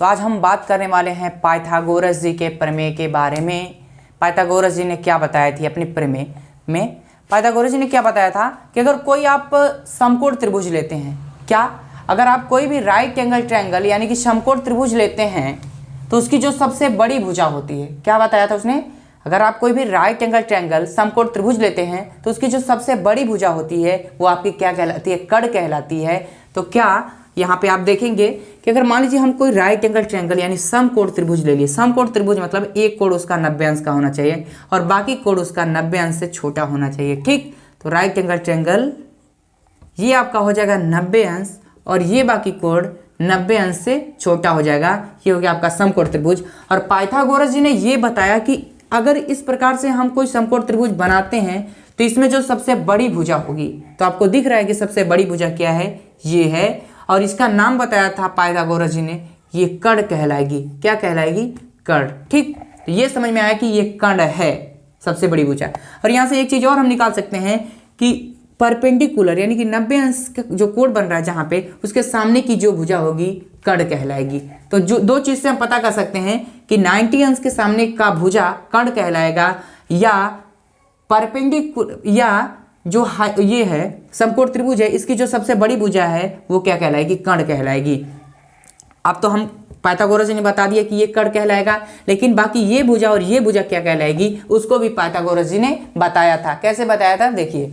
तो आज हम बात करने वाले हैं पाइथागोरस जी के प्रमेय के बारे में। पाइथागोरस जी ने क्या बताया थी अपने प्रमेय में? पाइथागोरस जी ने क्या बताया था कि अगर कोई आप समकोण त्रिभुज लेते हैं, क्या अगर आप कोई भी राइट एंगल ट्रायंगल यानी कि समकोण त्रिभुज लेते हैं तो उसकी जो सबसे बड़ी भुजा होती है, क्या बताया था उसने? अगर आप कोई भी राइट एंगल ट्रायंगल समकोण त्रिभुज लेते हैं तो उसकी जो सबसे बड़ी भुजा होती है वो आपकी क्या कहलाती है? कर्ण कहलाती है। तो क्या यहाँ पे आप देखेंगे कि अगर मान लीजिए हम कोई राइट एंगल ट्रायंगल यानी समकोण त्रिभुज ले लिए। समकोण त्रिभुज मतलब एक कोण उसका 90 अंश का होना चाहिए और बाकी कोण उसका 90 अंश से छोटा होना चाहिए। ठीक, तो राइट एंगल ट्रायंगल ये आपका हो जाएगा 90 अंश और ये बाकी कोण 90 अंश से छोटा हो जाएगा। ये हो गया आपका समकोण त्रिभुज। और पाइथागोरस जी ने ये बताया कि अगर इस प्रकार से हम कोई समकोण त्रिभुज बनाते हैं तो इसमें जो सबसे बड़ी भुजा होगी, तो आपको दिख रहा है कि सबसे बड़ी भुजा क्या है? ये है। और इसका नाम बताया था पाइथागोरस जी ने, ये कर्ण कहलाएगी। क्या कहलाएगी? कर्ण। ठीक, तो ये समझ में आया कि ये कर्ण है सबसे बड़ी भुजा। और यहाँ से एक चीज और हम निकाल सकते हैं कि परपेंडिकुलर यानी कि 90 अंश का जो कोण बन रहा है जहां पे, उसके सामने की जो भुजा होगी कर्ण कहलाएगी। तो जो दो चीज से हम पता कर सकते हैं कि 90 अंश के सामने का भुजा कर्ण कहलाएगा, या परपेंडिकुलर या जो ये है समकोण त्रिभुज है, इसकी जो सबसे बड़ी भुजा है वो क्या कहलाएगी? कर्ण कहलाएगी। अब तो हम पाइथागोरस जी ने बता दिया कि ये कर्ण कहलाएगा, लेकिन बाकी ये भुजा और ये भुजा क्या कहलाएगी उसको भी पाइथागोरस जी ने बताया था। कैसे बताया था देखिए,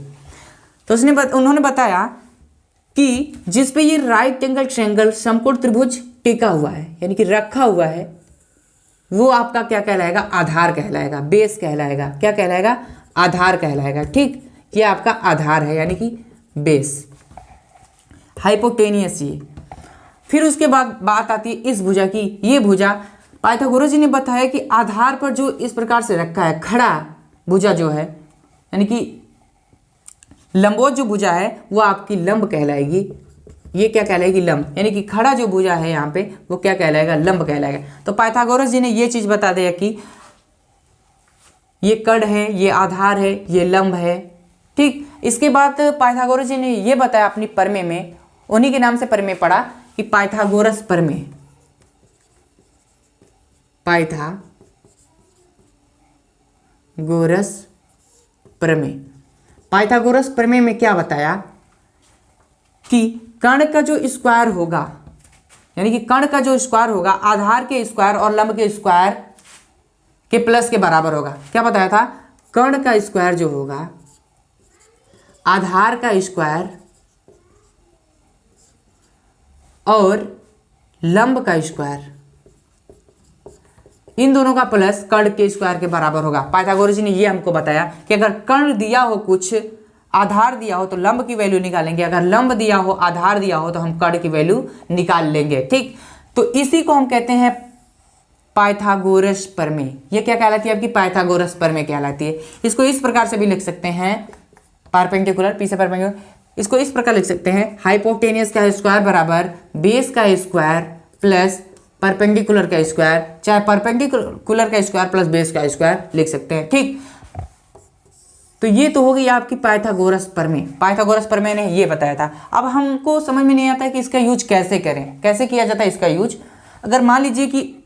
तो उन्होंने बताया कि जिस पे ये राइट एंगल ट्रायंगल समकोण त्रिभुज टिका हुआ है यानी कि रखा हुआ है, वो आपका क्या कहलाएगा? आधार कहलाएगा, बेस कहलाएगा। क्या कहलाएगा? आधार कहलाएगा। ठीक, ये आपका आधार है यानी कि बेस, हाइपोटेनियस। ये फिर उसके बाद बात आती है इस भुजा की। ये भुजा पाइथागोरस जी ने बताया कि आधार पर जो इस प्रकार से रखा है, खड़ा भुजा जो है यानी कि लंबवत जो भुजा है वो आपकी लंब कहलाएगी। ये क्या कहलाएगी? लंब। यानी कि खड़ा जो भुजा है यहाँ पे वो क्या कहलाएगा? लंब कहलाएगा। तो पाइथागोरस जी ने ये चीज बता दिया कि ये कर्ण है, ये आधार है, ये लंब है। ठीक, इसके बाद पाइथागोरस जी ने ये बताया अपनी प्रमेय में, उन्हीं के नाम से प्रमेय पढ़ा कि पाइथागोरस प्रमेय। पाइथागोरस प्रमेय। पाइथागोरस प्रमेय में क्या बताया कि कर्ण का जो स्क्वायर होगा यानी कि कर्ण का जो स्क्वायर होगा आधार के स्क्वायर और लंब के स्क्वायर के प्लस के बराबर होगा। क्या बताया था? कर्ण का स्क्वायर जो होगा आधार का स्क्वायर और लंब का स्क्वायर, इन दोनों का प्लस कर्ण के स्क्वायर के बराबर होगा। पाइथागोरस जी ने ये हमको बताया कि अगर कर्ण दिया हो, कुछ आधार दिया हो तो लंब की वैल्यू निकालेंगे, अगर लंब दिया हो, आधार दिया हो तो हम कर्ण की वैल्यू निकाल लेंगे। ठीक, तो इसी को हम कहते हैं पाइथागोरस प्रमेय। ये क्या कहलाती है? आपकी पाइथागोरस प्रमेय कहलाती है। इसको इस प्रकार से भी लिख सकते हैं, परपेंडिकुलर, पीछे परपेंडिकुलर, इसको इस प्रकार लिख सकते हैं, हाइपोटेनियस का स्क्वायर बराबर बेस का स्क्वायर प्लस परपेंडिकुलर का स्क्वायर, चाहे परपेंडिकुलर का स्क्वायर प्लस बेस का स्क्वायर लिख सकते हैं। ठीक, तो ये तो हो गई आपकी पाइथागोरस प्रमेय। पाइथागोरस प्रमेय ने ये बताया था। अब हमको समझ में नहीं आता कि इसका यूज कैसे करें, कैसे किया जाता है इसका यूज। अगर मान लीजिए कि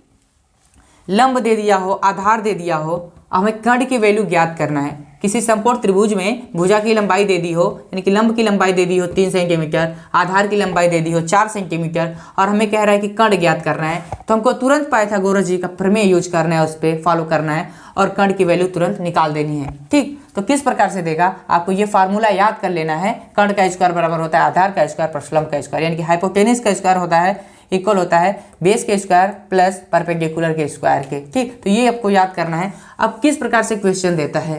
लंब दे दिया हो, आधार दे दिया हो, हमें कर्ण की वैल्यू ज्ञात करना है। किसी समकोण त्रिभुज में भुजा की लंबाई दे दी हो यानी कि लंब की लंबाई दे दी हो 3 सेंटीमीटर, आधार की लंबाई दे दी हो 4 सेंटीमीटर और हमें कह रहा है कि कर्ण ज्ञात करना है, तो हमको तुरंत पाइथागोरस जी का प्रमेय यूज करना है, उस पर फॉलो करना है और कर्ण की वैल्यू तुरंत निकाल देनी है। ठीक, तो किस प्रकार से देगा आपको ये फार्मूला याद कर लेना है। कर्ण का स्क्वायर बराबर होता है आधार का स्क्वायर प्लस लंब का स्क्वायर, यानी कि हाइपोटेनियस का स्क्वायर होता है इक्वल होता है बेस के स्क्वायर प्लस परपेंडिकुलर के स्क्वायर के। ठीक, तो ये आपको याद करना है। अब किस प्रकार से क्वेश्चन देता है,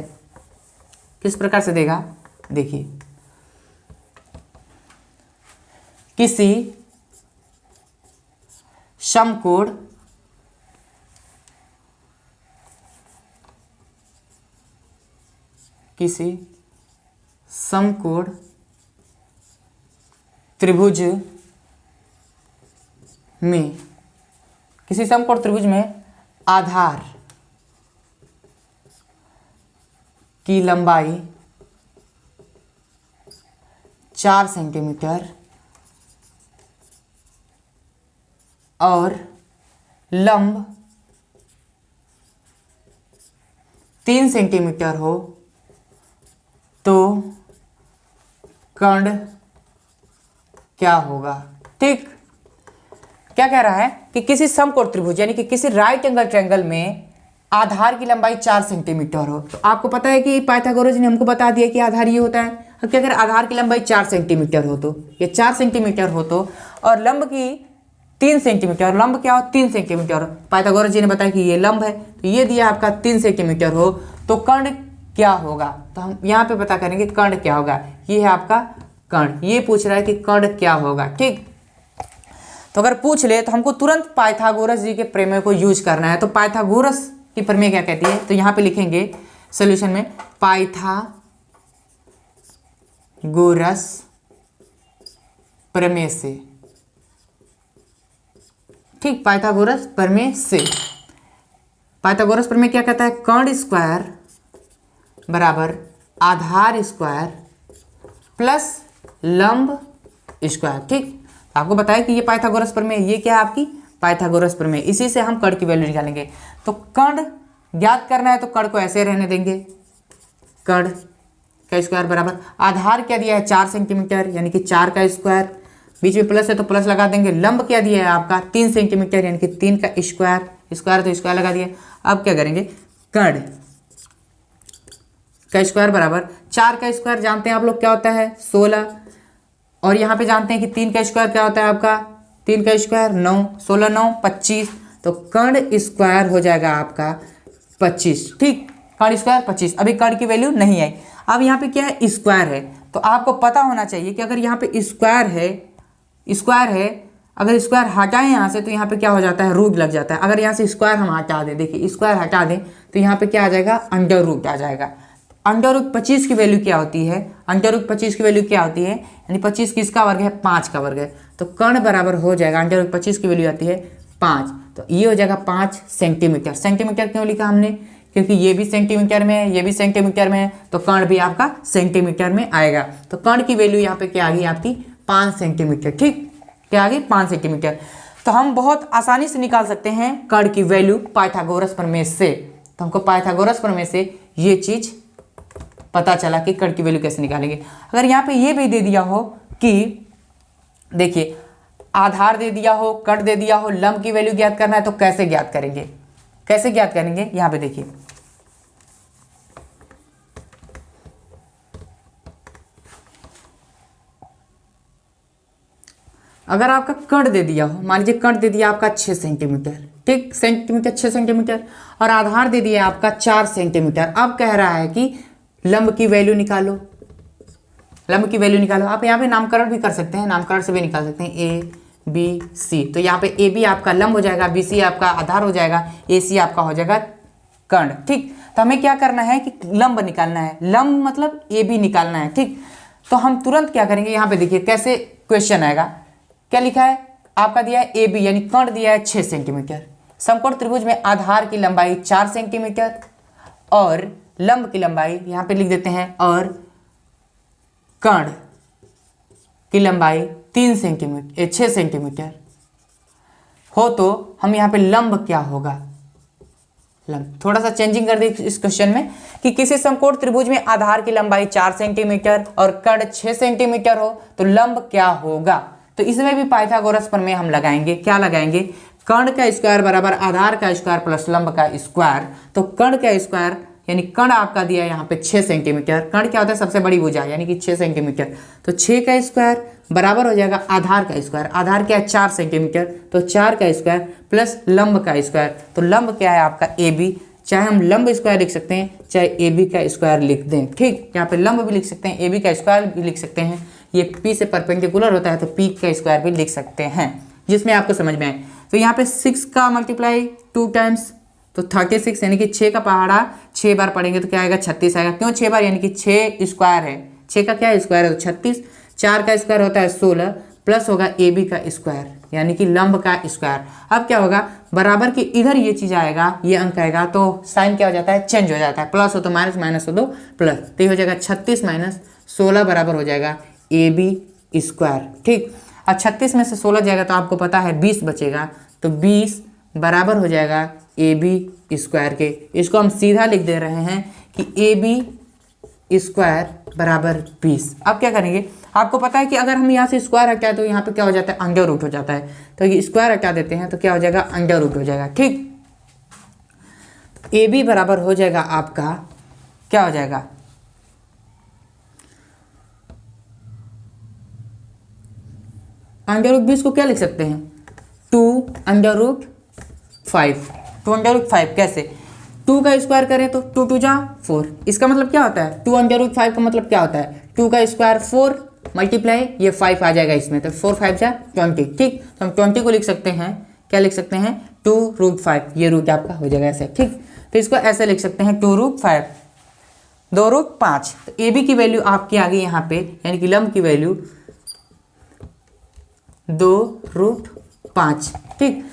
किस प्रकार से देगा देखिए, किसी समकोण त्रिभुज में, किसी समकोण त्रिभुज में आधार की लंबाई 4 सेंटीमीटर और लंब 3 सेंटीमीटर हो तो कर्ण क्या होगा। ठीक, क्या कह रहा है कि किसी समकोण त्रिभुज यानी कि किसी राइट एंगल ट्रायंगल में आधार की लंबाई 4 सेंटीमीटर हो। तो आपको पता है कि पाइथागोरस ने हमको बता दिया कि आधार ये होता है। अब क्या अगर आधार की लंबाई 4 सेंटीमीटर हो तो ये 4 सेंटीमीटर हो तो, और लंब की 3 सेंटीमीटर, लंब क्या हो 3 सेंटीमीटर हो। पाइथागोरस जी ने बताया कि ये लंब है, तो ये दिया आपका 3 सेंटीमीटर हो तो कर्ण क्या होगा। तो हम यहाँ पे पता करेंगे कर्ण क्या होगा। ये है आपका कर्ण, ये पूछ रहा है कि कर्ण क्या होगा। ठीक, तो अगर पूछ ले तो हमको तुरंत पाइथागोरस जी के प्रमेय को यूज करना है। तो पाइथागोरस की प्रमेय क्या कहती है, तो यहाँ पे लिखेंगे सॉल्यूशन में पाइथागोरस प्रमेय से। ठीक, पाइथागोरस प्रमेय से, पाइथागोरस प्रमेय क्या कहता है, कर्ण स्क्वायर बराबर आधार स्क्वायर प्लस लंब स्क्वायर। ठीक, आपको बताया कि ये पाइथागोरस प्रमेय, ये क्या है आपकी पाइथागोरस प्रमेय, इसी से हम कर्ण की वैल्यू निकालेंगे। तो कर्ण ज्ञात करना है तो कर्ण को ऐसे रहने देंगे, कर्ण का स्क्वायर बराबर आधार क्या दिया है 4 सेंटीमीटर यानी कि 4 का स्क्वायर, बीच में प्लस है तो प्लस लगा देंगे। लंब क्या दिया है आपका 3 सेंटीमीटर यानी कि 3 का स्क्वायर, स्क्वायर तो स्क्वायर लगा दिया। अब क्या करेंगे, कर्ण का स्क्वायर बराबर 4 का स्क्वायर जानते हैं आप लोग क्या होता है 16, और यहाँ पे जानते हैं कि 3 का स्क्वायर क्या होता है आपका 3 का स्क्वायर 9, 16 9 25, तो कर्ण स्क्वायर हो जाएगा आपका 25। ठीक, कर्ण स्क्वायर 25। अभी कर्ण की वैल्यू नहीं आई। अब यहाँ पे क्या है स्क्वायर है, तो आपको पता होना चाहिए कि अगर यहाँ पे स्क्वायर है, अगर स्क्वायर हटाएं यहाँ से तो यहाँ पे क्या हो जाता है रूट लग जाता है। अगर यहाँ से स्क्वायर हम हटा दें, देखिए स्क्वायर हटा दें तो यहाँ पे क्या आ जाएगा अंडर रूट आ जाएगा। अंडर रूट 25 की वैल्यू क्या होती है, अंडर रूट 25 की वैल्यू क्या होती है, यानी 25 किसका वर्ग है 5 का वर्ग है। तो कर्ण बराबर हो जाएगा अंडर रूट 25 की वैल्यू आती है 5, तो ये हो जाएगा 5 सेंटीमीटर। सेंटीमीटर क्यों लिखा हमने, क्योंकि ये भी सेंटीमीटर में है, ये भी सेंटीमीटर में है, तो कर्ण भी आपका सेंटीमीटर में आएगा। तो कर्ण की वैल्यू यहाँ पे क्या आ गई आपकी 5 सेंटीमीटर। ठीक, क्या आ गई 5 सेंटीमीटर। तो हम बहुत आसानी से निकाल सकते हैं कर्ण की वैल्यू पाइथागोरस प्रमेय से। तो हमको पाइथागोरस प्रमेय से ये चीज पता चला कि कर्ण की वैल्यू कैसे निकालेंगे। अगर यहाँ पे ये भी दे दिया हो कि देखिए आधार दे दिया हो, कर्ण दे दिया हो, लंब की वैल्यू ज्ञात करना है तो कैसे ज्ञात करेंगे, कैसे ज्ञात करेंगे, यहाँ पे देखिए अगर आपका कर्ण दे दिया हो, मान लीजिए कर्ण दे दिया आपका 6 सेंटीमीटर, ठीक, सेंटीमीटर 6 सेंटीमीटर, और आधार दे दिया आपका 4 सेंटीमीटर। अब कह रहा है कि लंब की वैल्यू निकालो, लंब की वैल्यू निकालो। आप यहाँ पे नामकरण भी कर सकते हैं, नामकरण से भी निकाल सकते हैं ए बी सी। तो यहाँ पे ए बी आपका लंब हो जाएगा, बी सी आपका आधार हो जाएगा, ए सी आपका हो जाएगा कर्ण। ठीक, तो हमें क्या करना है कि लंब निकालना है, लंब मतलब ए बी निकालना है। ठीक, तो हम तुरंत क्या करेंगे, यहाँ पे देखिए कैसे क्वेश्चन आएगा, क्या लिखा है आपका दिया है ए बी यानी कर्ण दिया है 6 सेंटीमीटर, समकोण त्रिभुज में आधार की लंबाई 4 सेंटीमीटर और लंब की लंबाई यहाँ पे लिख देते हैं, और कर्ण की लंबाई 3 सेंटीमीटर 6 सेंटीमीटर हो, तो हम यहाँ पे लंब क्या होगा, लंब थोड़ा सा चेंजिंग कर दी इस क्वेश्चन में कि किसी समकोण त्रिभुज में आधार की लंबाई 4 सेंटीमीटर और कर्ण 6 सेंटीमीटर हो तो लंब क्या होगा। तो इसमें भी पाइथागोरस प्रमेय हम लगाएंगे, क्या लगाएंगे, कर्ण का स्क्वायर बराबर आधार का स्क्वायर प्लस लंब का स्क्वायर। तो कर्ण का स्क्वायर यानी कर्ण आपका दिया है यहाँ पे 6 सेंटीमीटर, कर्ण क्या होता है सबसे बड़ी भुजा यानी कि 6 सेंटीमीटर, तो 6 का स्क्वायर बराबर हो जाएगा आधार का स्क्वायर, आधार क्या है 4 सेंटीमीटर, तो 4 का स्क्वायर प्लस लंब का स्क्वायर। तो लंब क्या है आपका ए बी, चाहे हम लंब स्क्वायर लिख सकते हैं चाहे ए बी का स्क्वायर लिख दें। ठीक, यहाँ पे लंब भी लिख सकते हैं, ए बी का स्क्वायर भी लिख सकते हैं, ये पी से परपेंडिकुलर होता है तो पी का स्क्वायर भी लिख सकते हैं, जिसमें आपको समझ में आए। तो यहाँ पे 6 का मल्टीप्लाई 2 टाइम्स तो 36 यानी कि 6 का पहाड़ा 6 बार पढ़ेंगे तो क्या आएगा 36 आएगा। क्यों 6 बार, यानी कि 6 स्क्वायर है, 6 का क्या है स्क्वायर है तो 36, 4 का स्क्वायर होता है 16 प्लस होगा ए बी का स्क्वायर यानी कि लंब का स्क्वायर। अब क्या होगा बराबर कि इधर ये चीज़ आएगा, ये अंक आएगा तो साइन क्या हो जाता है चेंज हो जाता है, प्लस हो तो माइनस, माइनस हो तो प्लस, तो ये हो जाएगा 36 माइनस 16 बराबर हो जाएगा ए बी स्क्वायर। ठीक, अब 36 में से 16 जाएगा तो आपको पता है 20 बचेगा, तो 20 बराबर हो जाएगा ए बी स्क्वायर के। इसको हम सीधा लिख दे रहे हैं कि ए बी स्क्वायर बराबर 20। अब क्या करेंगे, आपको पता है कि अगर हम यहाँ से स्क्वायर हटाए तो यहाँ पे क्या हो जाता है, अंडर रूट हो जाता है। तो ये स्क्वायर हटा देते हैं तो क्या हो जाएगा, अंडर रूट हो जाएगा। ठीक, ए बी बराबर हो जाएगा आपका, क्या हो जाएगा, अंडर रूट 20 को क्या लिख सकते हैं, 2 अंडर रूट 5। 2 अंडर रूट 5 कैसे, 2 का स्क्वायर करें तो 2 2 जा 4। इसका मतलब क्या होता है, 2 अंडर रूट 5 का मतलब क्या होता है, 2 का स्क्वायर 4 मल्टीप्लाई ये 5 आ जाएगा इसमें, तो 4 5 जा 20। ठीक, तो हम 20 को लिख सकते हैं, क्या लिख सकते हैं, 2 रूट 5, ये रूट आपका हो जाएगा ऐसे। ठीक, तो इसको ऐसे लिख सकते हैं 2 रूट 5, 2 रूट 5। तो ए बी की वैल्यू आपकी आ गई यहाँ पे, यानी कि लंब की वैल्यू 2 रूट 5। ठीक,